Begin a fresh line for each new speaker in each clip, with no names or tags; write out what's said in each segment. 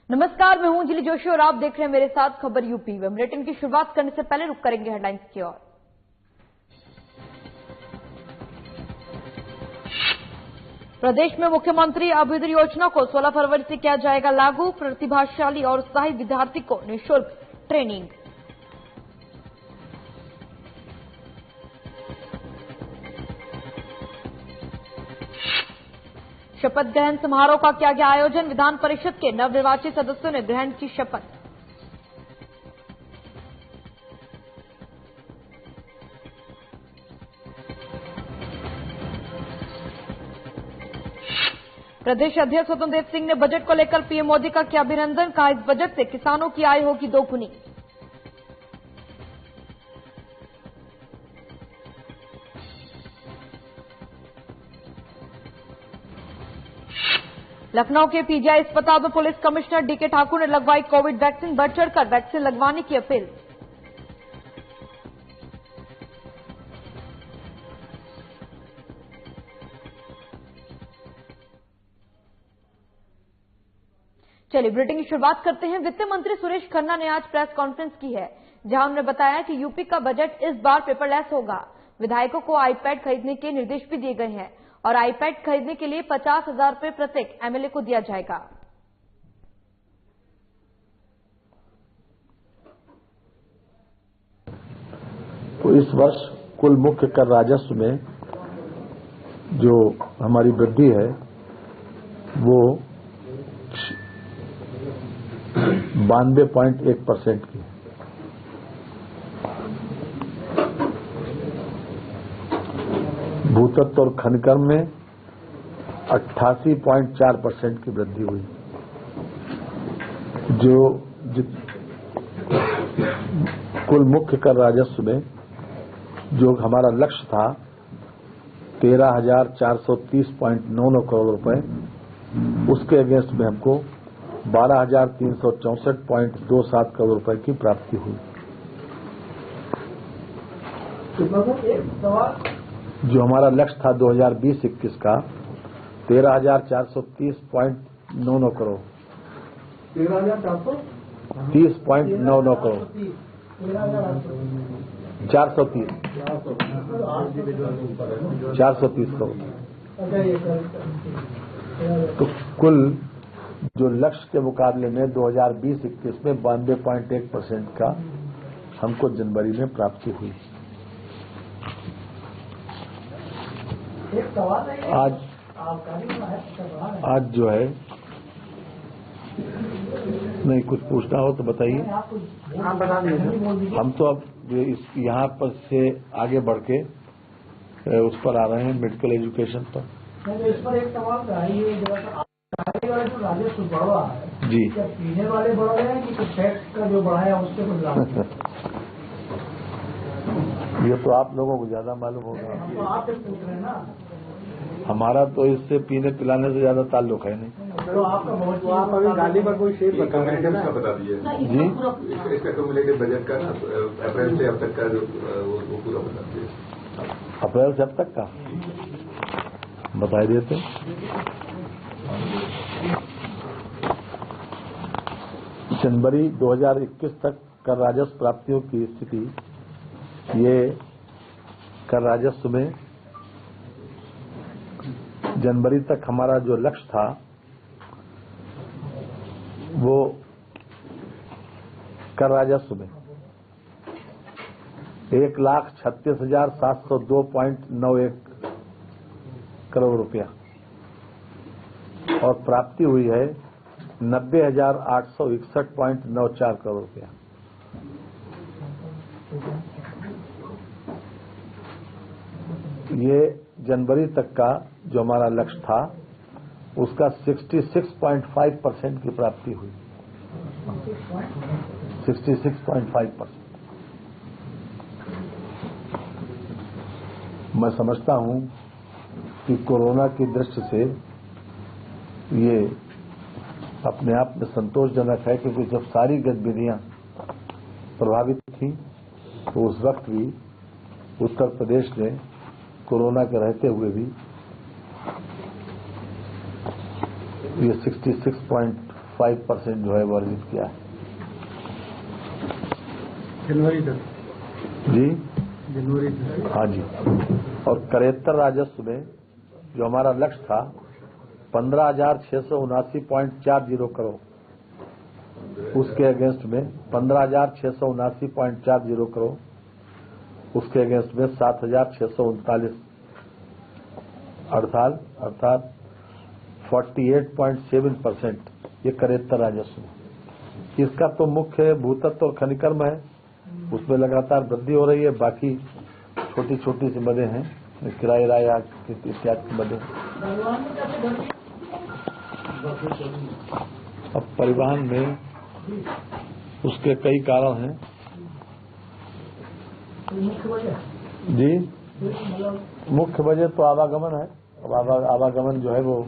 नमस्कार, मैं हूं अंजलि जोशी और आप देख रहे हैं मेरे साथ खबर यूपी। बुलेटिन की शुरुआत करने से पहले रुक करेंगे हेडलाइंस की ओर। प्रदेश में मुख्यमंत्री अभ्युदय योजना को 16 फरवरी से किया जाएगा लागू। प्रतिभाशाली और उत्साही विद्यार्थी को निःशुल्क ट्रेनिंग। शपथ ग्रहण समारोह का किया गया आयोजन। विधान परिषद के नवनिर्वाचित सदस्यों ने ग्रहण की शपथ। प्रदेश अध्यक्ष स्वतंत्र देव सिंह ने बजट को लेकर पीएम मोदी का किया अभिनंदन। कहा, इस बजट से किसानों की आय होगी दोगुनी। लखनऊ के पीजीआई अस्पताल में पुलिस कमिश्नर डीके ठाकुर ने लगवाई कोविड वैक्सीन। बढ़ चढ़कर वैक्सीन लगवाने की अपील। चलिए बुलेटिन की शुरुआत करते हैं। वित्त मंत्री सुरेश खन्ना ने आज प्रेस कॉन्फ्रेंस की है, जहां उन्होंने बताया कि यूपी का बजट इस बार पेपरलेस होगा। विधायकों को आईपैड खरीदने के निर्देश भी दिए गए हैं और आईपैड खरीदने के लिए 50,000 रुपये प्रत्येक एमएलए को दिया जाएगा।
तो इस वर्ष कुल मुख्य कर राजस्व में जो हमारी वृद्धि है वो 92.1% की। भूतत्व और खनन में 88.4% की वृद्धि हुई। कुल मुख्य कर राजस्व में जो हमारा लक्ष्य था 13,430.99 करोड़ रुपए, उसके अगेंस्ट में हमको 12,364.27 करोड़ रुपए की प्राप्ति हुई। जो हमारा लक्ष्य था 2020-21 का 13,430.99 करोड़ 30.99 करोड़ 430 करोड़। तो कुल जो लक्ष्य के मुकाबले में 2020-21 में 92.1% का हमको जनवरी में प्राप्ति हुई। आज जो है नहीं कुछ पूछना हो तो बताइए। हम तो अब यहाँ पर से आगे बढ़ के उस पर आ रहे हैं मेडिकल एजुकेशन पर।
इस पर एक सवाल जो राजस्व बढ़ रहा है
जी,
क्या पीने वाले बढ़ रहे हैं कि टैक्स का जो बढ़ाया उसके कुछ लाभ?
ये तो आप लोगों को ज्यादा मालूम होगा।
तो आप पूछ रहे हैं ना,
हमारा तो इससे पीने पिलाने से ज्यादा ताल्लुक है नहीं।
तो आपका बहुत आप अभी गाली पर कोई शेर बता रहे हैं ना,
बता दिए
जी।
इसका क्यूमुलेटिव बजट का ना अप्रैल से अब तक का जो वो पूरा बता दिए।
अप्रैल से अब तक का बता देते। जनवरी 2021 तक कर राजस्व प्राप्तियों की स्थिति, ये कर राजस्व में जनवरी तक हमारा जो लक्ष्य था वो कर राजस्व में 1,36,702.91 करोड़ रुपया और प्राप्ति हुई है 90,861.94 करोड़ रुपया। ये जनवरी तक का जो हमारा लक्ष्य था उसका 66.5% की प्राप्ति हुई। 66.5%। मैं समझता हूं कि कोरोना की दृष्टि से ये अपने आप में संतोषजनक है, क्योंकि जब सारी गतिविधियां प्रभावित थी तो उस वक्त भी उत्तर प्रदेश ने कोरोना के रहते हुए भी ये 66.5% 5% जो है वो अर्जित किया है।
जनवरी तक
जी,
जनवरी तक।
हाँ जी। और करेत्तर राजस्व में जो हमारा लक्ष्य था 15,679.40 करोड़, उसके अगेंस्ट में 15,679.40 करोड़, उसके अगेंस्ट में 7,639 अर्थात 48.7% ये करेत्तर राजस्व। इसका तो मुख्य भूतत्व और खनिकर्म है, उसमें लगातार वृद्धि हो रही है। बाकी छोटी छोटी सी मदें हैं, किराए राय इत्यादि मदें। अब परिवहन में उसके कई कारण हैं जी। मुख्य वजह तो आवागमन है। अब आवागमन जो है वो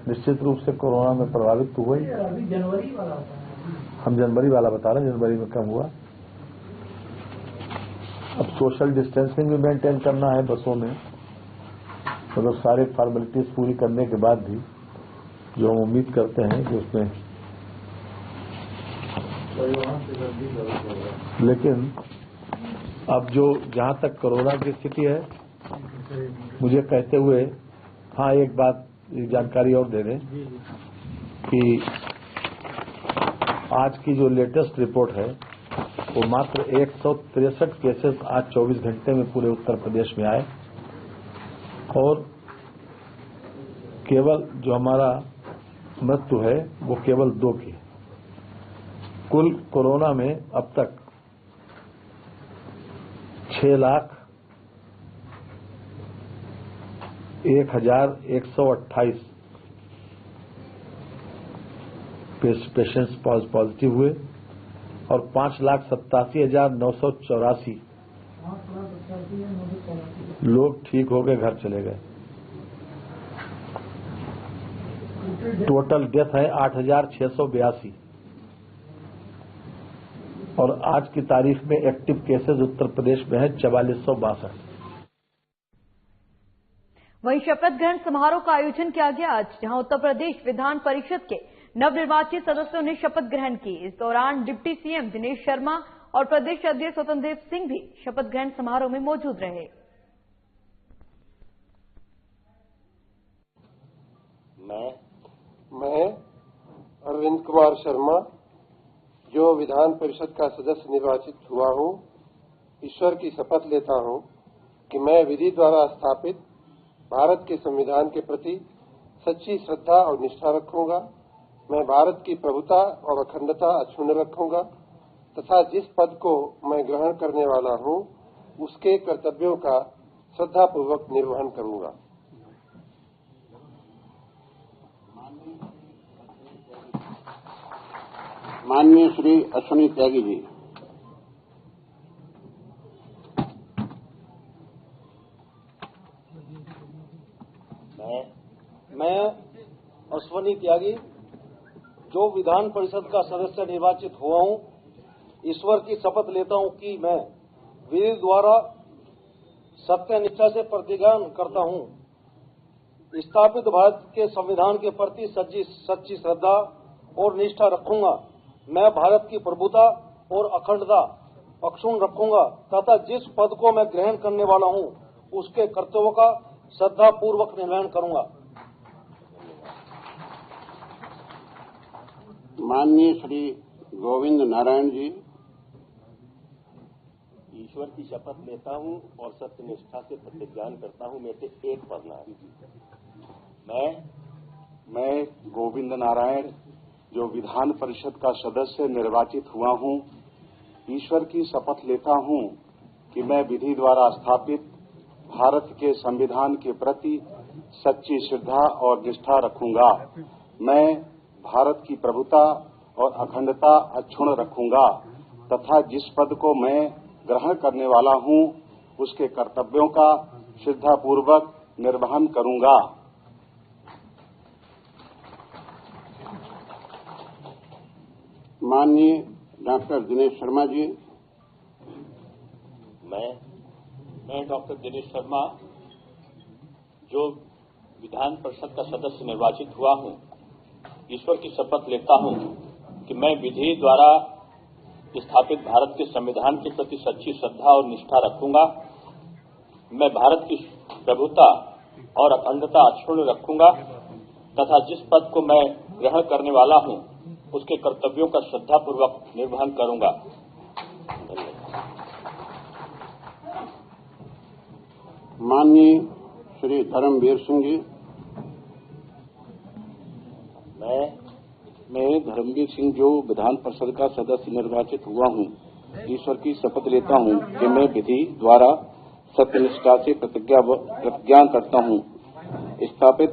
निश्चित रूप से कोरोना में प्रभावित तो हुआ ही।
जनवरी वाला
हम जनवरी वाला बता रहे हैं, जनवरी में कम हुआ। अब सोशल डिस्टेंसिंग भी मेंटेन करना है बसों में, मतलब सारे फॉर्मेलिटीज पूरी करने के बाद भी जो हम उम्मीद करते हैं कि उसमें, लेकिन अब जो जहां तक कोरोना की स्थिति है, मुझे कहते हुए हाँ एक बात जानकारी और दे दें कि आज की जो लेटेस्ट रिपोर्ट है वो मात्र 163 केसेस आज 24 घंटे में पूरे उत्तर प्रदेश में आए, और केवल जो हमारा मृत्यु है वो केवल 2 की। कुल कोरोना में अब तक 6,01,128 पेशेंट्स पॉजिटिव हुए और 5,87,984 लोग ठीक हो गए, घर चले गए। टोटल डेथ है 8,682 और आज की तारीख में एक्टिव केसेस उत्तर प्रदेश में है 4462।
वहीं शपथ ग्रहण समारोह का आयोजन किया गया आज, जहां उत्तर प्रदेश विधान परिषद के नवनिर्वाचित सदस्यों ने शपथ ग्रहण की। इस दौरान डिप्टी सीएम दिनेश शर्मा और प्रदेश अध्यक्ष स्वतंत्र देव सिंह भी शपथ ग्रहण समारोह में मौजूद रहे।
मैं अरविंद कुमार शर्मा, जो विधान परिषद का सदस्य निर्वाचित हुआ हूं, ईश्वर की शपथ लेता हूं कि मैं विधि द्वारा स्थापित भारत के संविधान के प्रति सच्ची श्रद्धा और निष्ठा रखूंगा। मैं भारत की प्रभुता और अखंडता अक्षुण्ण रखूंगा तथा जिस पद को मैं ग्रहण करने वाला हूं, उसके कर्तव्यों का श्रद्धापूर्वक निर्वहन करूंगा।
माननीय श्री अश्विनी त्यागी जी।
मैं अश्विनी त्यागी, जो विधान परिषद का सदस्य निर्वाचित हुआ हूं, ईश्वर की शपथ लेता हूं कि मैं विधि द्वारा सत्यनिष्ठा से प्रतिज्ञा करता हूं, स्थापित भारत के संविधान के प्रति सच्ची श्रद्धा और निष्ठा रखूंगा। मैं भारत की प्रभुता और अखंडता अक्षुण्ण रखूंगा तथा जिस पद को मैं ग्रहण करने वाला हूं, उसके कर्तव्यों का श्रद्धापूर्वक निर्वहन करूंगा।
माननीय श्री गोविंद नारायण जी।
ईश्वर की शपथ लेता हूं और सत्यनिष्ठा से प्रतिज्ञा करता हूं, मैं से एक पढ़ना।
मैं गोविंद नारायण, जो विधान परिषद का सदस्य निर्वाचित हुआ हूं, ईश्वर की शपथ लेता हूं कि मैं विधि द्वारा स्थापित भारत के संविधान के प्रति सच्ची श्रद्धा और निष्ठा रखूंगा। मैं भारत की प्रभुता और अखंडता अक्षुण्ण रखूंगा तथा जिस पद को मैं ग्रहण करने वाला हूं, उसके कर्तव्यों का श्रद्धापूर्वक निर्वहन करूंगा।
माननीय डॉक्टर दिनेश शर्मा जी।
मैं डॉक्टर दिनेश शर्मा, जो विधान परिषद का सदस्य निर्वाचित हुआ हूं, ईश्वर की शपथ लेता हूं कि मैं विधि द्वारा स्थापित भारत के संविधान के प्रति सच्ची श्रद्धा और निष्ठा रखूंगा। मैं भारत की प्रभुता और अखंडता अक्षुण्ण रखूंगा तथा जिस पद को मैं ग्रहण करने वाला हूं उसके कर्तव्यों का श्रद्धापूर्वक निर्वहन करूंगा।
माननीय श्री धर्मवीर सिंह जी।
मैं धर्मवीर सिंह जो विधान परिषद का सदस्य निर्वाचित हुआ हूं, ईश्वर की शपथ लेता हूं कि मैं विधि द्वारा सत्यनिष्ठा से प्रतिज्ञा करता हूं स्थापित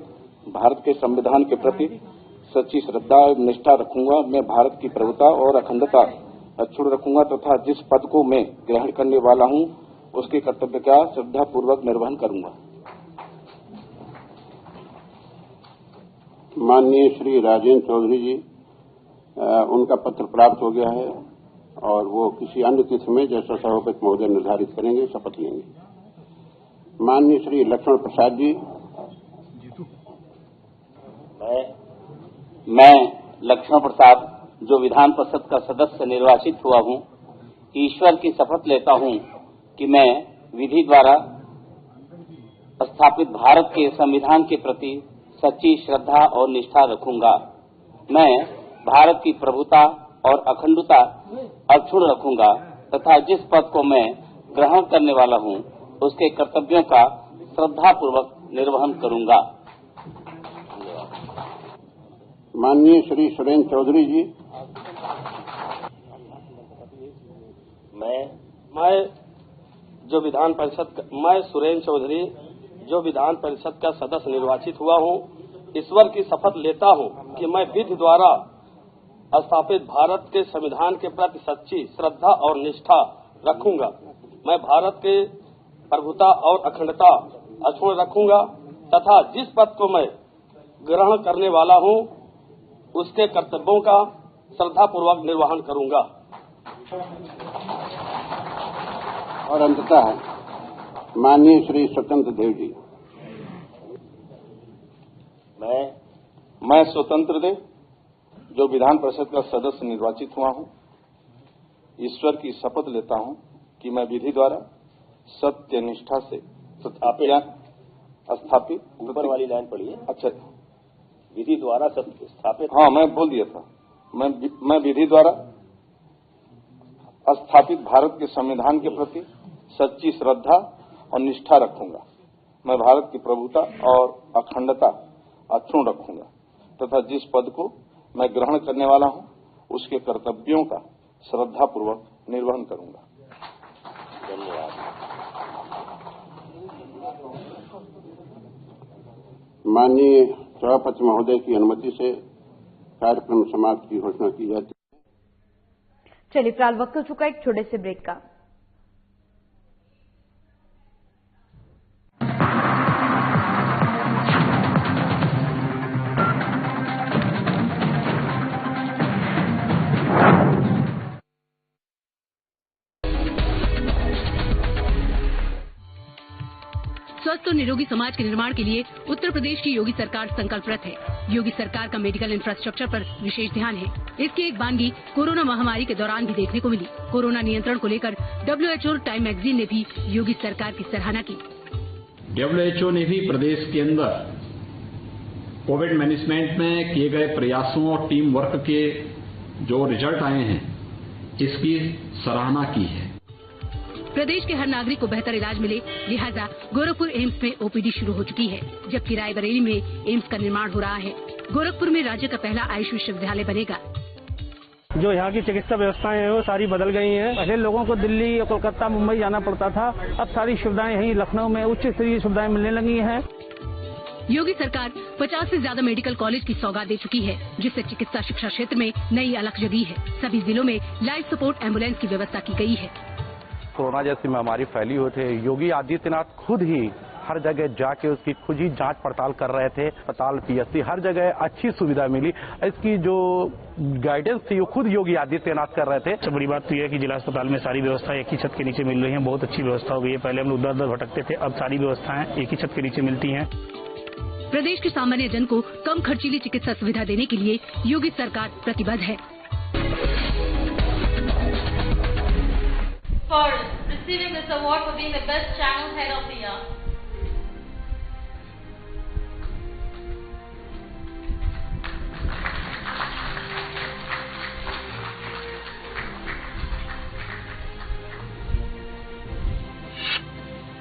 भारत के संविधान के प्रति सच्ची श्रद्धा एवं निष्ठा रखूंगा। मैं भारत की प्रभुता और अखंडता अक्षुण्ण रखूंगा तथा जिस पद को मैं ग्रहण करने वाला हूं उसके कर्तव्य का श्रद्धापूर्वक निर्वहन करूंगा।
माननीय श्री राजेंद्र चौधरी जी, उनका पत्र प्राप्त हो गया है और वो किसी अन्य तिथि में जैसा सभापति महोदय निर्धारित करेंगे शपथ लेंगे। माननीय श्री लक्ष्मण प्रसाद जी।
मैं लक्ष्मण प्रसाद जो विधान परिषद का सदस्य निर्वाचित हुआ हूं, ईश्वर की शपथ लेता हूं कि मैं विधि द्वारा स्थापित भारत के संविधान के प्रति सच्ची श्रद्धा और निष्ठा रखूंगा। मैं भारत की प्रभुता और अखंडता अक्षुण्ण रखूंगा तथा जिस पद को मैं ग्रहण करने वाला हूं उसके कर्तव्यों का श्रद्धापूर्वक निर्वहन करूंगा।
माननीय श्री सुरेंद्र चौधरी जी।
मैं सुरेंद्र चौधरी जो विधान परिषद का सदस्य निर्वाचित हुआ हूं, ईश्वर की शपथ लेता हूं कि मैं विधि द्वारा स्थापित भारत के संविधान के प्रति सच्ची श्रद्धा और निष्ठा रखूंगा। मैं भारत के प्रभुता और अखंडता अक्षुण्ण रखूंगा तथा जिस पद को मैं ग्रहण करने वाला हूं उसके कर्तव्यों का श्रद्धापूर्वक निर्वहन करूंगा।
और अंततः माननीय श्री स्वतंत्र देव जी।
मैं स्वतंत्र देव जो विधान परिषद का सदस्य निर्वाचित हुआ हूं, ईश्वर की शपथ लेता हूं कि मैं विधि द्वारा सत्य निष्ठा से स्थापित
ऊपर वाली लाइन पढ़िए।
अच्छा,
विधि द्वारा स्थापित।
हाँ, मैं बोल दिया था। मैं विधि द्वारा स्थापित भारत के संविधान के प्रति सच्ची श्रद्धा और निष्ठा रखूंगा। मैं भारत की प्रभुता और अखंडता अक्षुण्ण रखूंगा तथा जिस पद को मैं ग्रहण करने वाला हूं उसके कर्तव्यों का श्रद्धापूर्वक निर्वहन करूंगा।
धन्यवाद।
माननीय सभापति महोदय की अनुमति से कार्यक्रम समाप्त की घोषणा की जाती है।
चलिए, फिलहाल वक्त हो चुका एक छोटे से ब्रेक का।
स्वस्थ और निरोगी समाज के निर्माण के लिए उत्तर प्रदेश की योगी सरकार संकल्परत है। योगी सरकार का मेडिकल इंफ्रास्ट्रक्चर पर विशेष ध्यान है। इसकी एक बानगी कोरोना महामारी के दौरान भी देखने को मिली। कोरोना नियंत्रण को लेकर WHO टाइम मैगजीन ने भी योगी सरकार की सराहना की।
WHO ने भी प्रदेश के अंदर कोविड मैनेजमेंट में किए गए प्रयासों और टीम वर्क के जो रिजल्ट आए हैं, इसकी सराहना की है।
प्रदेश के हर नागरिक को बेहतर इलाज मिले, लिहाजा गोरखपुर एम्स में OPD शुरू हो चुकी है, जबकि रायबरेली में एम्स का निर्माण हो रहा है। गोरखपुर में राज्य का पहला आयुष विश्वविद्यालय बनेगा।
जो यहाँ की चिकित्सा व्यवस्थाएं हैं वो सारी बदल गई हैं। पहले लोगों को दिल्ली, कोलकाता, मुंबई जाना पड़ता था, अब सारी सुविधाएं यहीं लखनऊ में उच्च स्तरीय सुविधाएं मिलने लगी हैं।
योगी सरकार 50 से ज्यादा मेडिकल कॉलेज की सौगात दे चुकी है, जिससे चिकित्सा शिक्षा क्षेत्र में नई अलख जगी है। सभी जिलों में लाइफ सपोर्ट एम्बुलेंस की व्यवस्था की गई है।
कोरोना जैसी महामारी फैली हुई थे, योगी आदित्यनाथ खुद ही हर जगह जाके उसकी खुद ही जांच पड़ताल कर रहे थे। अस्पताल, PSC हर जगह अच्छी सुविधा मिली। इसकी जो गाइडेंस थी वो खुद योगी आदित्यनाथ कर रहे थे।
सबसे बड़ी बात तो यह है कि जिला अस्पताल में सारी व्यवस्था एक ही छत के नीचे मिल रही है। बहुत अच्छी व्यवस्था हो गई है। पहले हम उधर उधर भटकते थे, अब सारी व्यवस्थाएं एक ही छत के नीचे मिलती हैं।
प्रदेश के सामान्य जन को कम खर्चीली चिकित्सा सुविधा देने के लिए योगी सरकार प्रतिबद्ध है।
For receiving this award for being the best channel head of the year.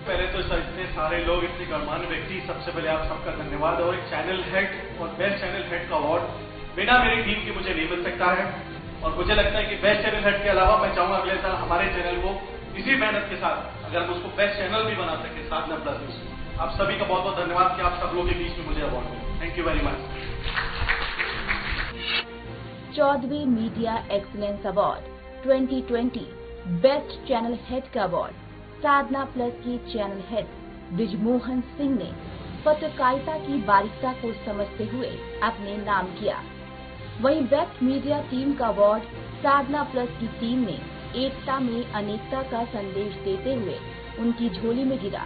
पहले तो इतने सारे लोग, इतने गणमान्य व्यक्ति, सबसे पहले आप सबका धन्यवाद। और एक चैनल हेड और बेस्ट चैनल हेड का अवार्ड बिना मेरी टीम के मुझे नहीं मिल सकता है। और मुझे लगता है कि बेस्ट चैनल हेड के अलावा मैं चाहूंगा अगले साल हमारे चैनल को इसी मेहनत के साथ अगर हम उसको बेस्ट चैनल भी बना सके 7+। आप सभी का बहुत बहुत धन्यवाद कि आप सब लोगों के बीच में मुझे अवार्ड मिला। Thank you very much.
14वीं media excellence award 2020 best channel head का अवार्ड साधना प्लस की चैनल हेड ब्रिजमोहन सिंह ने पत्रकारिता की बारीकता को समझते हुए अपने नाम किया। वहीं बेस्ट मीडिया टीम का अवार्ड साधना प्लस की टीम ने एकता में अनेकता का संदेश देते हुए उनकी झोली में गिरा।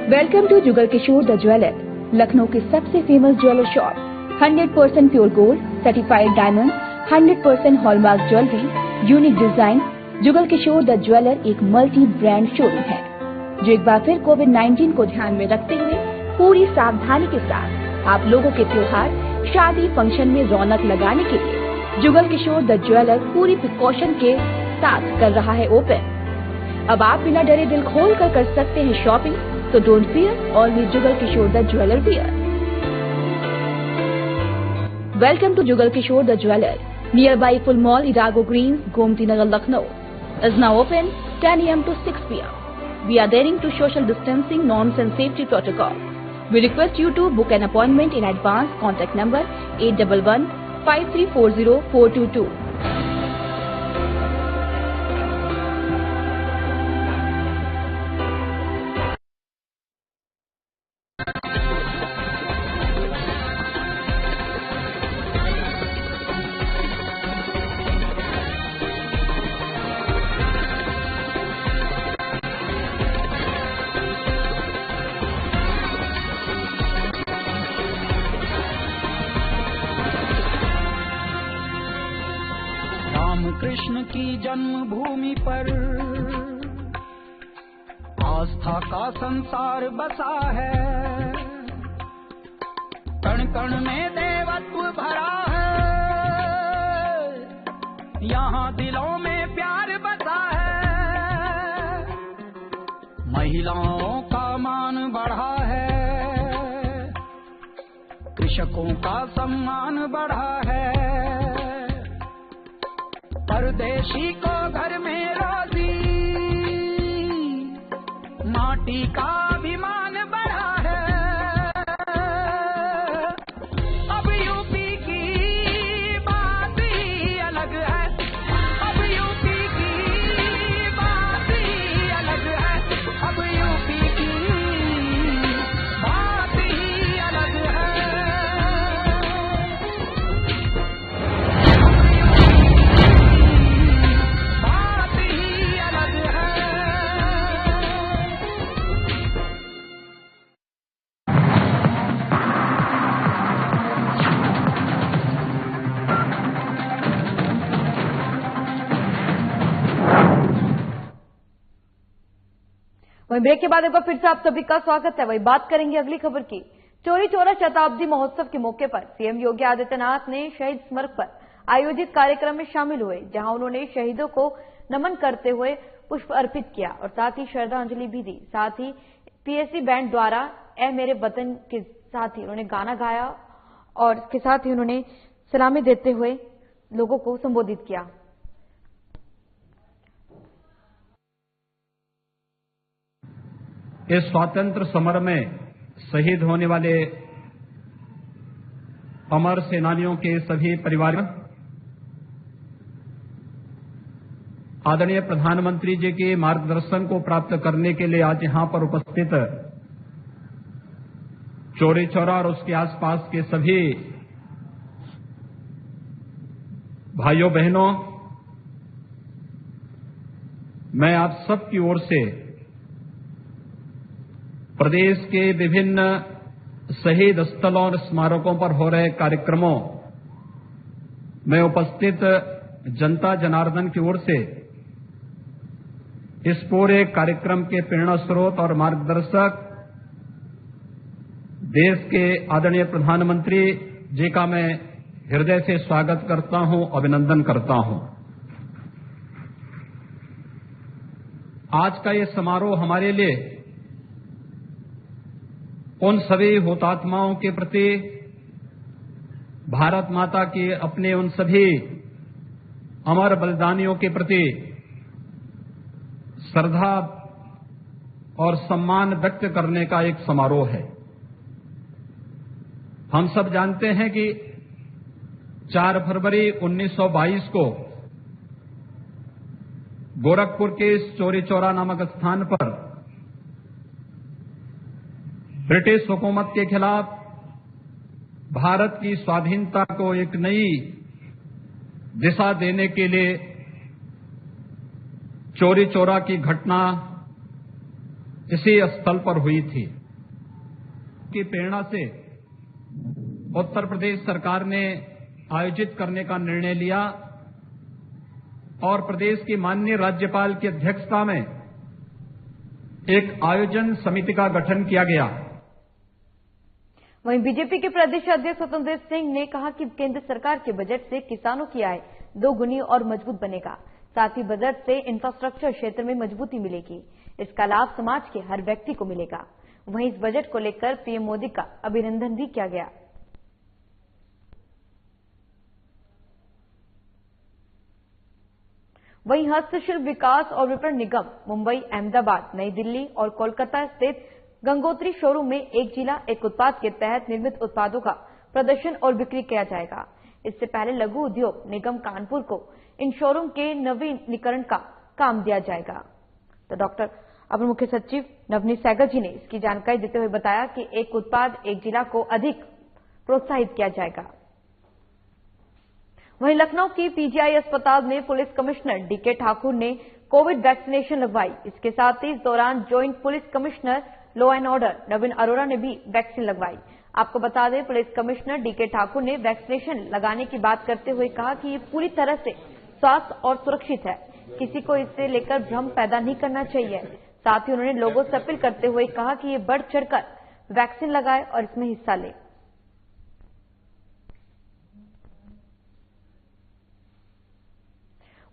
Welcome to Jugal Kishore the jeweller, Lucknow की सबसे famous jeweller shop. 100% pure gold, certified diamond, 100% hallmark jewellery, unique design. Jugal Kishore the jeweller एक मल्टी ब्रांड शोरूम है जो एक बार फिर कोविड-19 को ध्यान में रखते हुए पूरी सावधानी के साथ आप लोगों के त्योहार, शादी, फंक्शन में रौनक लगाने के लिए जुगल किशोर द ज्वेलर पूरी प्रिकॉशन के साथ कर रहा है ओपन। अब आप बिना डरे दिल खोल कर सकते हैं शॉपिंग, तो don't fear, always Jugal Kishore the jeweller wear. Welcome to Jugal Kishore the jeweller, nearby Full Mall, Irago Greens, Gomti Nagar, Lucknow. Is now open 10 a.m. to 6 p.m. We are adhering to social distancing norms and safety protocol. We request you to book an appointment in advance. Contact number 811-5340-422.
Krishna की जन्मभूमि पर आस्था का संसार बसा है, कण कण में देवत्व भरा है, यहाँ दिलों में प्यार बसा है, महिलाओं का मान बढ़ा है, कृषकों का सम्मान बढ़ा है, परदेशी को घर में रोजी, माटी का अभिमान बढ़ा है। अब यूपी की बात ही अलग है, अब यूपी की बात ही अलग है, अब यूपी की बात ही अलग है।
वहीं ब्रेक के बाद एक बार फिर से आप सभी का स्वागत है। वही बात करेंगे अगली खबर की। चौरी चौरा शताब्दी महोत्सव के मौके पर सीएम योगी आदित्यनाथ ने शहीद स्मारक पर आयोजित कार्यक्रम में शामिल हुए, जहां उन्होंने शहीदों को नमन करते हुए पुष्प अर्पित किया और साथ ही श्रद्धांजलि भी दी। साथ ही पीएससी बैंड द्वारा ए मेरे वतन के साथ ही उन्होंने गाना गाया और इसके साथ ही उन्होंने सलामी देते हुए लोगों को संबोधित किया।
इस स्वातंत्र समर में शहीद होने वाले अमर सेनानियों के सभी परिवारों, आदरणीय प्रधानमंत्री जी के मार्गदर्शन को प्राप्त करने के लिए आज यहां पर उपस्थित चौरी चौरा और उसके आसपास के सभी भाइयों बहनों, मैं आप सबकी ओर से प्रदेश के विभिन्न शहीद स्थलों और स्मारकों पर हो रहे कार्यक्रमों में उपस्थित जनता जनार्दन की ओर से इस पूरे कार्यक्रम के प्रेरणा स्रोत और मार्गदर्शक देश के आदरणीय प्रधानमंत्री जी का मैं हृदय से स्वागत करता हूं, अभिनंदन करता हूं। आज का ये समारोह हमारे लिए उन सभी हुतात्माओं के प्रति, भारत माता के अपने उन सभी अमर बलिदानियों के प्रति श्रद्धा और सम्मान व्यक्त करने का एक समारोह है। हम सब जानते हैं कि 4 फरवरी 1922 को गोरखपुर के इस चौरी चौरा नामक स्थान पर ब्रिटिश हुकूमत के खिलाफ भारत की स्वाधीनता को एक नई दिशा देने के लिए चौरी चौरा की घटना इसी स्थल पर हुई थी। की प्रेरणा से उत्तर प्रदेश सरकार ने आयोजित करने का निर्णय लिया और प्रदेश की माननीय राज्यपाल की अध्यक्षता में एक आयोजन समिति का गठन किया गया।
वहीं बीजेपी के प्रदेश अध्यक्ष स्वतंत्र देव सिंह ने कहा कि केंद्र सरकार के बजट से किसानों की आय दोगुनी और मजबूत बनेगा। साथ ही बजट से इंफ्रास्ट्रक्चर क्षेत्र में मजबूती मिलेगी। इसका लाभ समाज के हर व्यक्ति को मिलेगा। वहीं इस बजट को लेकर पीएम मोदी का अभिनंदन भी किया गया। वहीं हस्तशिल्प विकास और विपणन निगम मुंबई, अहमदाबाद, नई दिल्ली और कोलकाता स्थित गंगोत्री शोरूम में एक जिला एक उत्पाद के तहत निर्मित उत्पादों का प्रदर्शन और बिक्री किया जाएगा। इससे पहले लघु उद्योग निगम कानपुर को इन शोरूम के नवीनीकरण का काम दिया जाएगा। तो डॉक्टर अपर मुख्य सचिव नवनीत सहगल जी ने इसकी जानकारी देते हुए बताया कि एक उत्पाद एक जिला को अधिक प्रोत्साहित किया जाएगा। वहीं लखनऊ की पीजीआई अस्पताल में पुलिस कमिश्नर डीके ठाकुर ने कोविड वैक्सीनेशन लगवाई। इसके साथ ही इस दौरान joint police commissioner law and order Naveen Arora ने भी वैक्सीन लगवाई। आपको बता दें, पुलिस कमिश्नर डीके ठाकुर ने वैक्सीनेशन लगाने की बात करते हुए कहा कि ये पूरी तरह से स्वास्थ्य और सुरक्षित है। किसी को इससे लेकर भ्रम पैदा नहीं करना चाहिए। साथ ही उन्होंने लोगों से अपील करते हुए कहा कि ये बढ़ चढ़कर वैक्सीन लगाए और इसमें हिस्सा लें।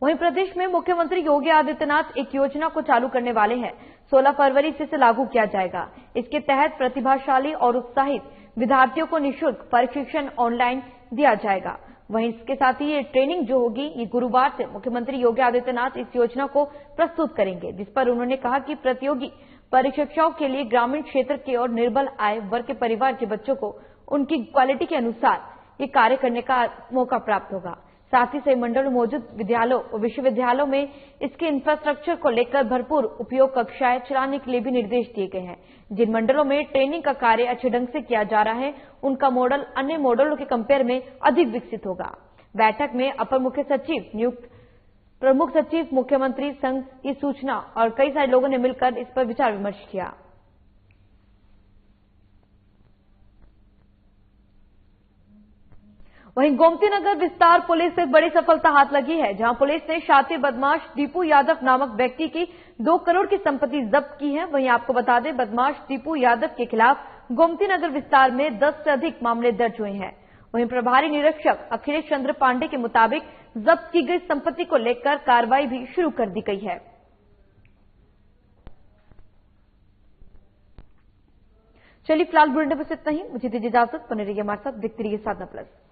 वहीं प्रदेश में मुख्यमंत्री योगी आदित्यनाथ एक योजना को चालू करने वाले हैं। 16 फरवरी से इसे लागू किया जाएगा। इसके तहत प्रतिभाशाली और उत्साहित विद्यार्थियों को निःशुल्क प्रशिक्षण ऑनलाइन दिया जाएगा। वहीं इसके साथ ही ये ट्रेनिंग जो होगी, ये गुरुवार से मुख्यमंत्री योगी आदित्यनाथ इस योजना को प्रस्तुत करेंगे, जिस पर उन्होंने कहा कि प्रतियोगी परीक्षाओं के लिए ग्रामीण क्षेत्र के और निर्बल आय वर्ग के परिवार के बच्चों को उनकी क्वालिटी के अनुसार ये कार्य करने का मौका प्राप्त होगा। साथ ही सही मंडल में मौजूद विद्यालयों और विश्वविद्यालयों में इसके इंफ्रास्ट्रक्चर को लेकर भरपूर उपयोग कक्षाएं चलाने के लिए भी निर्देश दिए गए हैं। जिन मंडलों में ट्रेनिंग का कार्य अच्छे ढंग से किया जा रहा है, उनका मॉडल अन्य मॉडलों के कंपेयर में अधिक विकसित होगा। बैठक में अपर मुख्य सचिव नियुक्त प्रमुख सचिव, मुख्यमंत्री संघ की सूचना और कई सारे लोगों ने मिलकर इस पर विचार विमर्श किया। वहीं गोमती नगर विस्तार पुलिस से बड़ी सफलता हाथ लगी है, जहां पुलिस ने शातिर बदमाश दीपू यादव नामक व्यक्ति की 2 करोड़ की संपत्ति जब्त की है। वहीं आपको बता दें, बदमाश दीपू यादव के खिलाफ गोमती नगर विस्तार में 10 से अधिक मामले दर्ज हुए हैं। वहीं प्रभारी निरीक्षक अखिलेश चंद्र पांडे के मुताबिक जब्त की गई संपत्ति को लेकर कार्रवाई भी शुरू कर दी गई है। चलिए फिलहाल बुलेटिन में इतना ही। मुझे दीजिए इजाजत। बने रहिए हमारे साथ, देखते रहिए साधना प्लस।